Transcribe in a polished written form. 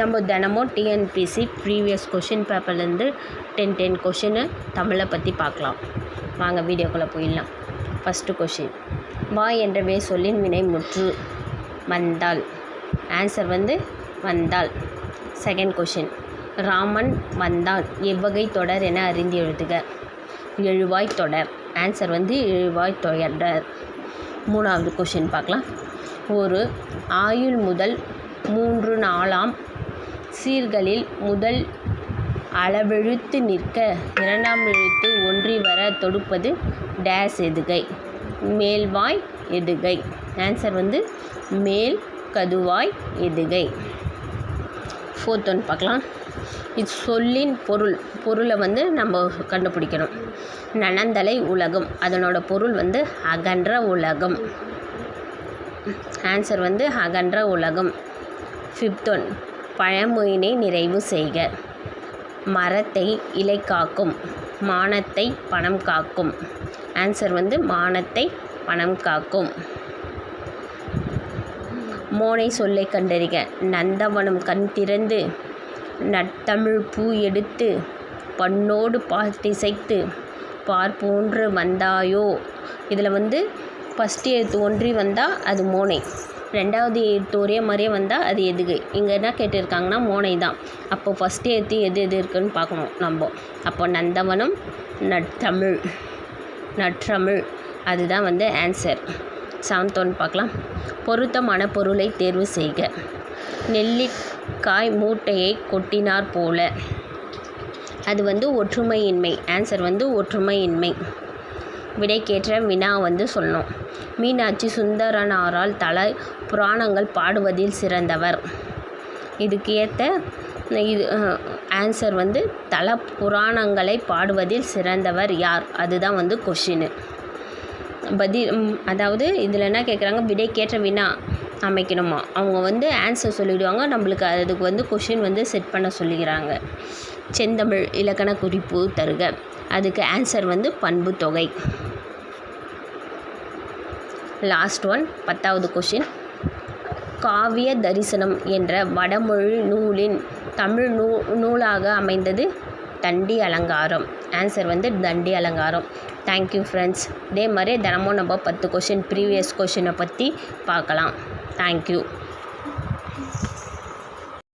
நம்ம தினமும் TNPSC previous question பேப்பர்லேருந்து 10 question தமிழை பற்றி பார்க்கலாம். வாங்க வீடியோக்குள்ளே போயிடலாம். ஃபஸ்ட்டு கொஷின், வா என்றவே சொல்லின் வினை முற்று வந்தாள். ஆன்சர் வந்தாள். செகண்ட் கொஷின், ராமன் வந்தான் எவ்வகை தொடர் என அறிந்து எழுதுக. எழுவாய் தொடர். ஆன்சர் எழுவாய் தொடர். மூணாவது கொஷின் பார்க்கலாம். ஒரு ஆயுள் முதல் 3-4 சீர்களில் முதல் அளவெழுத்து நிற்க இரண்டாம் எழுத்து ஒன்றி வர தொடுப்பது டேஸ் எதுகை. மேல்வாய் எதுகை. ஆன்சர் மேல் கதுவாய் எதுகை. ஃபோர்த் ஒன் பார்க்கலாம். இது சொல்லின் பொருளை நம்ம கண்டுபிடிக்கணும். நனந்தலை உலகம், அதனோட பொருள் அகன்ற உலகம். ஆன்சர் அகன்ற உலகம். ஃபிஃப்த் ஒன், பழமொழியினை நிறைவு செய்க. மரத்தை இலை காக்கும், மானத்தை பணம் காக்கும். ஆன்சர் மானத்தை பணம் காக்கும். மோனை சொல்லை கண்டறிக. நந்தவனம் கண் திறந்து நட்டமிழ் பூ எடுத்து பண்ணோடு பார்த்திசைத்து பார்ப்போன்று வந்தாயோ. இதில் ஃபஸ்ட் எழுத்து ஒன்றி வந்தால் அது மோனை, ரெண்டாவது எழுத்து ஒரே மாதிரியே வந்தால் அது எதுகை. இங்கே என்ன கேட்டிருக்காங்கன்னா மோனை தான். அப்போது ஃபஸ்ட் எழுத்து எது இருக்குதுன்னு பார்க்கணும் நம்ம. அப்போ நந்தவனம் நற்றமிழ் அதுதான் ஆன்சர். செவன்த் ஒன் பார்க்கலாம். பொருத்தமான பொருளை தேர்வு செய்க. நெல்லிக்காய் மூட்டையை கொட்டினார் போல. அது ஒற்றுமையின்மை. ஆன்சர் ஒற்றுமையின்மை. விடைக்கேற்ற வினா சொல்லணும். மீனாட்சி சுந்தரனாரால் தலை புராணங்கள் பாடுவதில் சிறந்தவர். இதுக்கு ஏற்ற இது ஆன்சர் தல புராணங்களை பாடுவதில் சிறந்தவர் யார், அதுதான் கொஷினு பதில். அதாவது இதில் என்ன கேட்குறாங்க, விடைக்கேற்ற வினா அமைக்கணுமா. அவங்க ஆன்சர் சொல்லிவிடுவாங்க, நம்மளுக்கு அதுக்கு கொஷின் செட் பண்ண சொல்லிக்கிறாங்க. செந்தமிழ் இலக்கண குறிப்பு தருக. அதுக்கு ஆன்சர் பண்பு தொகை. லாஸ்ட் ஒன், 10வது கொஷின். காவிய தரிசனம் என்ற வடமொழி நூலின் தமிழ் நூலாக அமைந்தது தண்டி அலங்காரம். ஆன்சர் தண்டி அலங்காரம். Thank you friends. இதே மாதிரி தினமும் நம்ம 10 கொஷின் ப்ரீவியஸ் கொஷினை பற்றி பார்க்கலாம். தேங்க்யூ.